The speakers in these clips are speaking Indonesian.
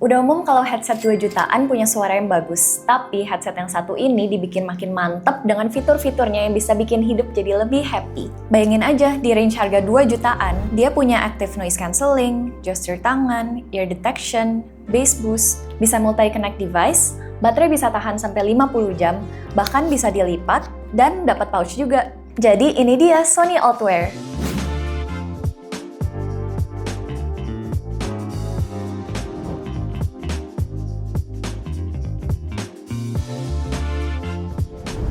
Udah umum kalau headset 2 jutaan punya suara yang bagus, tapi headset yang satu ini dibikin makin mantep dengan fitur-fiturnya yang bisa bikin hidup jadi lebih happy. Bayangin aja, di range harga 2 jutaan, dia punya active noise cancelling, gesture tangan, ear detection, bass boost, bisa multi-connect device, baterai bisa tahan sampai 50 jam, bahkan bisa dilipat, dan dapat pouch juga. Jadi ini dia Sony Ultwear.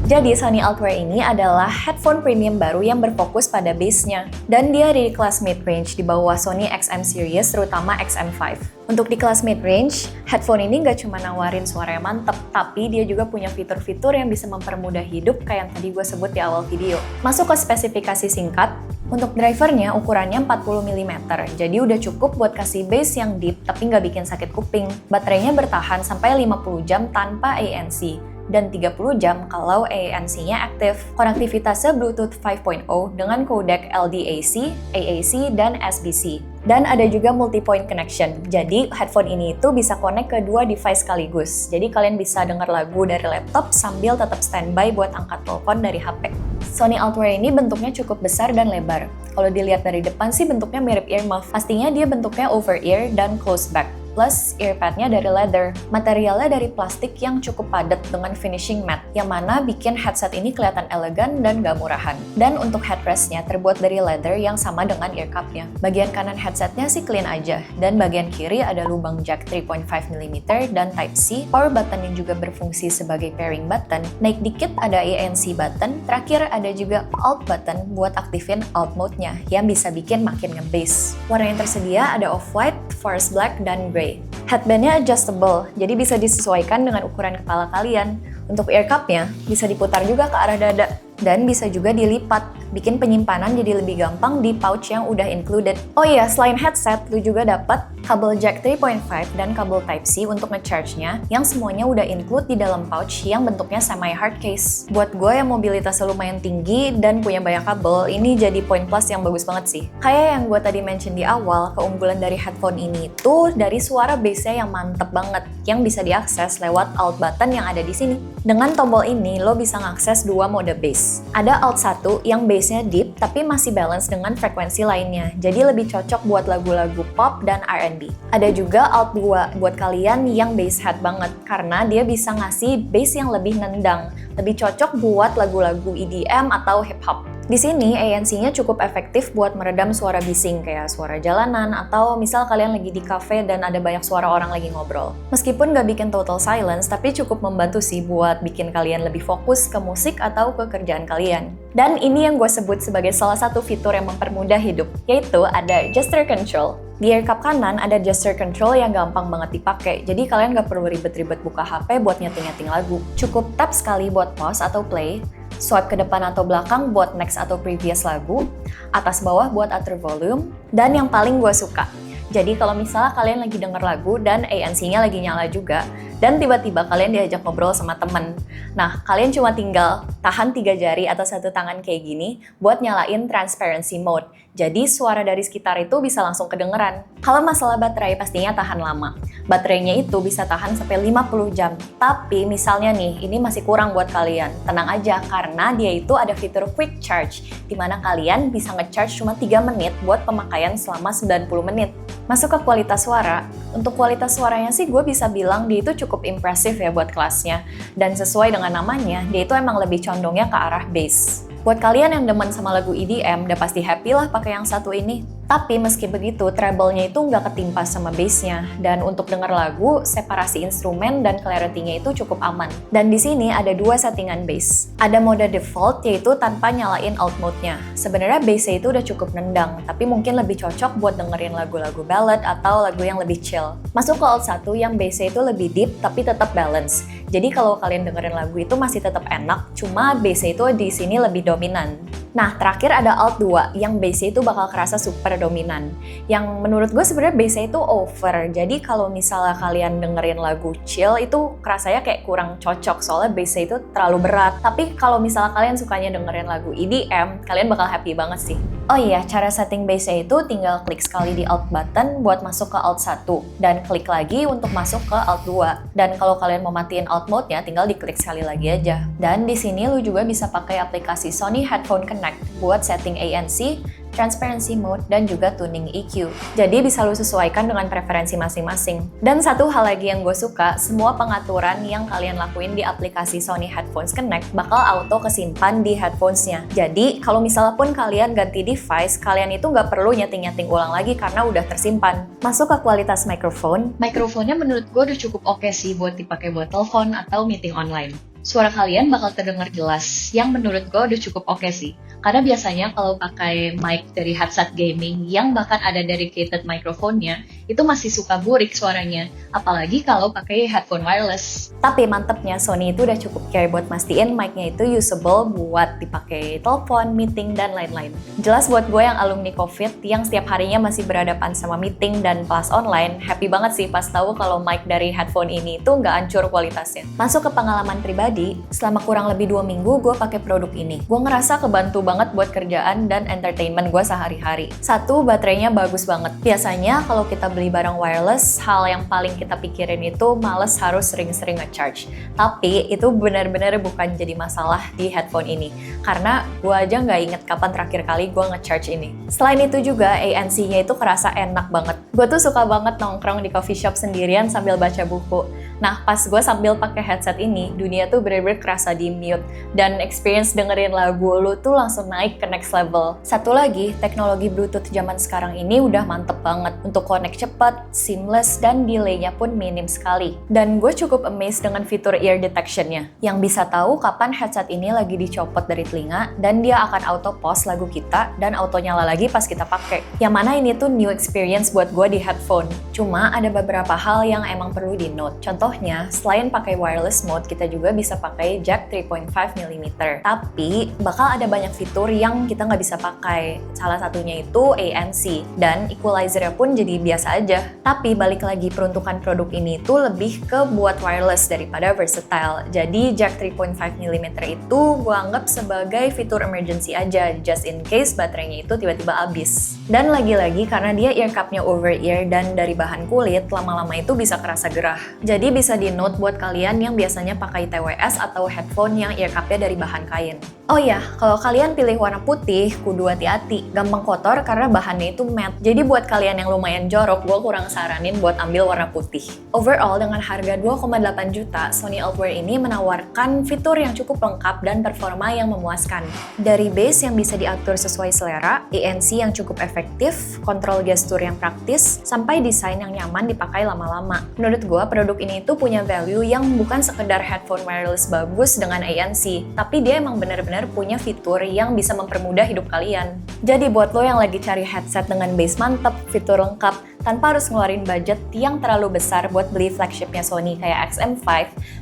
Jadi Sony Ultwear ini adalah headphone premium baru yang berfokus pada bass-nya. Dan dia di kelas mid-range di bawah Sony XM series, terutama XM5. Untuk di kelas mid-range, headphone ini nggak cuma nawarin suara yang mantep, tapi dia juga punya fitur-fitur yang bisa mempermudah hidup kayak yang tadi gue sebut di awal video. Masuk ke spesifikasi singkat, untuk drivernya ukurannya 40 mm, jadi udah cukup buat kasih bass yang deep tapi nggak bikin sakit kuping. Baterainya bertahan sampai 50 jam tanpa ANC. Dan 30 jam kalau ANC-nya aktif. Konektivitasnya Bluetooth 5.0 dengan kodek LDAC, AAC, dan SBC. Dan ada juga multi-point connection. Jadi headphone ini itu bisa connect ke dua device sekaligus. Jadi kalian bisa denger lagu dari laptop sambil tetap standby buat angkat telepon dari HP. Sony Ultwear ini bentuknya cukup besar dan lebar. Kalau dilihat dari depan sih bentuknya mirip earmuff. Pastinya dia bentuknya over ear dan close back. Plus earpadnya dari leather. Materialnya dari plastik yang cukup padat dengan finishing matte, yang mana bikin headset ini kelihatan elegan dan gak murahan. Dan untuk headrestnya terbuat dari leather yang sama dengan earcupnya. Bagian kanan headsetnya sih clean aja, dan bagian kiri ada lubang jack 3.5 mm dan Type-C, power button yang juga berfungsi sebagai pairing button, naik dikit ada ANC button, terakhir ada juga alt button buat aktifin alt mode-nya, yang bisa bikin makin nge-bass. Warna yang tersedia ada off-white, forest black, dan grey. Headbandnya adjustable, jadi bisa disesuaikan dengan ukuran kepala kalian. Untuk ear cup-nya, bisa diputar juga ke arah dada. Dan bisa juga dilipat, bikin penyimpanan jadi lebih gampang di pouch yang udah included. Oh iya, selain headset, lu juga dapat kabel jack 3.5 dan kabel Type-C untuk nge-charge-nya, yang semuanya udah include di dalam pouch yang bentuknya semi-hard case. Buat gue yang mobilitasnya lumayan tinggi dan punya banyak kabel, ini jadi poin plus yang bagus banget sih. Kayak yang gue tadi mention di awal, keunggulan dari headphone ini tuh dari suara bass-nya yang mantep banget, yang bisa diakses lewat alt button yang ada di sini. Dengan tombol ini, lo bisa ngakses dua mode bass. Ada alt 1 yang bass-nya deep tapi masih balance dengan frekuensi lainnya. Jadi lebih cocok buat lagu-lagu pop dan R&B. Ada juga alt 2 buat kalian yang bass head banget karena dia bisa ngasih bass yang lebih nendang. Lebih cocok buat lagu-lagu EDM atau hip hop. Di sini ANC-nya cukup efektif buat meredam suara bising kayak suara jalanan atau misal kalian lagi di cafe dan ada banyak suara orang lagi ngobrol. Meskipun nggak bikin total silence, tapi cukup membantu sih buat bikin kalian lebih fokus ke musik atau ke kerjaan kalian. Dan ini yang gue sebut sebagai salah satu fitur yang mempermudah hidup, yaitu ada gesture control. Di ear cup kanan ada gesture control yang gampang banget dipakai, jadi kalian nggak perlu ribet-ribet buka HP buat nyeting-nyeting lagu. Cukup tap sekali buat pause atau play, swipe ke depan atau belakang buat next atau previous lagu, atas bawah buat atur volume, dan yang paling gue suka. Jadi kalau misalnya kalian lagi denger lagu dan ANC-nya lagi nyala juga, dan tiba-tiba kalian diajak ngobrol sama temen. Nah, kalian cuma tinggal tahan 3 jari atau 1 tangan kayak gini buat nyalain transparency mode. Jadi suara dari sekitar itu bisa langsung kedengeran. Kalau masalah baterai pastinya tahan lama. Baterainya itu bisa tahan sampai 50 jam. Tapi misalnya nih, ini masih kurang buat kalian. Tenang aja, karena dia itu ada fitur quick charge, di mana kalian bisa nge-charge cuma 3 menit buat pemakaian selama 90 menit. Masuk ke kualitas suara. Untuk kualitas suaranya sih gue bisa bilang dia itu cukup impresif ya buat kelasnya. Dan sesuai dengan namanya, dia itu emang lebih condongnya ke arah bass. Buat kalian yang demen sama lagu EDM, udah pasti happy lah pakai yang satu ini. Tapi meski begitu, treble-nya itu nggak ketimpa sama bass-nya. Dan untuk denger lagu, separasi instrumen dan clarity-nya itu cukup aman. Dan di sini ada 2 settingan bass. Ada mode default, yaitu tanpa nyalain alt mode-nya. Sebenarnya bass-nya itu udah cukup nendang, tapi mungkin lebih cocok buat dengerin lagu-lagu ballad atau lagu yang lebih chill. Masuk ke alt 1 yang bass-nya itu lebih deep, tapi tetap balance. Jadi kalau kalian dengerin lagu itu masih tetap enak, cuma bass-nya itu di sini lebih dominan. Nah, terakhir ada alt 2 yang bass-nya itu bakal kerasa super dominan. Yang menurut gue sebenarnya bass-nya itu over. Jadi kalau misalnya kalian dengerin lagu chill itu kerasanya kayak kurang cocok soalnya bass-nya itu terlalu berat. Tapi kalau misalnya kalian sukanya dengerin lagu EDM, kalian bakal happy banget sih. Oh iya, cara setting base-nya itu tinggal klik sekali di Alt button buat masuk ke Alt 1, dan klik lagi untuk masuk ke Alt 2. Dan kalau kalian mau matiin Alt mode-nya, tinggal diklik sekali lagi aja. Dan di sini lu juga bisa pakai aplikasi Sony Headphone Connect buat setting ANC, transparency mode, dan juga tuning EQ. Jadi bisa lu sesuaikan dengan preferensi masing-masing. Dan satu hal lagi yang gue suka, semua pengaturan yang kalian lakuin di aplikasi Sony Headphones Connect bakal auto kesimpan di headphones-nya. Jadi kalau misalnya pun kalian ganti device, kalian itu nggak perlu nyeting-nyeting ulang lagi karena udah tersimpan. Masuk ke kualitas mikrofon. Mikrofonnya menurut gue udah cukup oke sih buat dipakai buat telepon atau meeting online. Suara kalian bakal terdengar jelas, yang menurut gue udah cukup oke sih. Karena biasanya kalau pakai mic dari headset gaming yang bahkan ada dedicated mikrofonnya, itu masih suka burik suaranya, apalagi kalau pakai headphone wireless. Tapi mantepnya Sony itu udah cukup care buat mastiin mic-nya itu usable buat dipakai telepon, meeting, dan lain-lain. Jelas buat gue yang alumni COVID, yang setiap harinya masih berhadapan sama meeting dan kelas online, happy banget sih pas tahu kalau mic dari headphone ini tuh nggak hancur kualitasnya. Masuk ke pengalaman pribadi, selama kurang lebih 2 minggu gue pakai produk ini. Gue ngerasa kebantu banget buat kerjaan dan entertainment gue sehari-hari. Satu, baterainya bagus banget. Biasanya kalau kita beli barang wireless, hal yang paling kita pikirin itu males harus sering-sering nge-charge. Tapi itu benar-benar bukan jadi masalah di headphone ini. Karena gue aja nggak inget kapan terakhir kali gue nge-charge ini. Selain itu juga ANC-nya itu kerasa enak banget. Gue tuh suka banget nongkrong di coffee shop sendirian sambil baca buku. Nah, pas gue sambil pakai headset ini, dunia tuh bener-bener kerasa di mute. Dan experience dengerin lagu lu tuh langsung naik ke next level. Satu lagi, teknologi Bluetooth zaman sekarang ini udah mantep banget. Untuk connect cepat, seamless, dan delay-nya pun minim sekali. Dan gue cukup amazed dengan fitur ear detection-nya, yang bisa tahu kapan headset ini lagi dicopot dari telinga, dan dia akan auto pause lagu kita, dan auto nyala lagi pas kita pakai. Yang mana ini tuh new experience buat gue di headphone. Cuma ada beberapa hal yang emang perlu di-note. Contohnya, selain pakai wireless mode, kita juga bisa pakai jack 3.5mm. Tapi, bakal ada banyak fitur yang kita nggak bisa pakai. Salah satunya itu ANC, dan equalizer-nya pun jadi biasa aja. Tapi, balik lagi, peruntukan produk ini tuh lebih ke buat wireless daripada versatile. Jadi, jack 3.5mm itu gue anggap sebagai fitur emergency aja, just in case baterainya itu tiba-tiba habis. Dan lagi-lagi, karena dia ear cup-nya over-ear dan dari bahan kulit, lama-lama itu bisa kerasa gerah. Jadi, bisa di-note buat kalian yang biasanya pakai TWS atau headphone yang ear cup-nya dari bahan kain. Oh iya, kalau kalian pilih warna putih, kudu hati-hati. Gampang kotor karena bahannya itu matte. Jadi buat kalian yang lumayan jorok, gue kurang saranin buat ambil warna putih. Overall, dengan harga 2,8 juta, Sony Ultwear ini menawarkan fitur yang cukup lengkap dan performa yang memuaskan. Dari bass yang bisa diatur sesuai selera, ANC yang cukup efektif, kontrol gestur yang praktis, sampai desain yang nyaman dipakai lama-lama. Menurut gue, produk ini tuh punya value yang bukan sekedar headphone wireless bagus dengan ANC, tapi dia emang benar-benar punya fitur yang bisa mempermudah hidup kalian. Jadi buat lo yang lagi cari headset dengan bass mantep, fitur lengkap, tanpa harus ngeluarin budget yang terlalu besar buat beli flagshipnya Sony kayak XM5,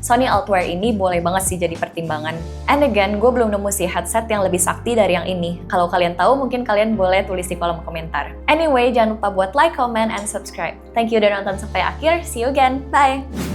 Sony Ultwear ini boleh banget sih jadi pertimbangan. And again, gue belum nemu sih headset yang lebih sakti dari yang ini. Kalau kalian tahu, mungkin kalian boleh tulis di kolom komentar. Anyway, jangan lupa buat like, comment, and subscribe. Thank you udah nonton sampai akhir. See you again. Bye!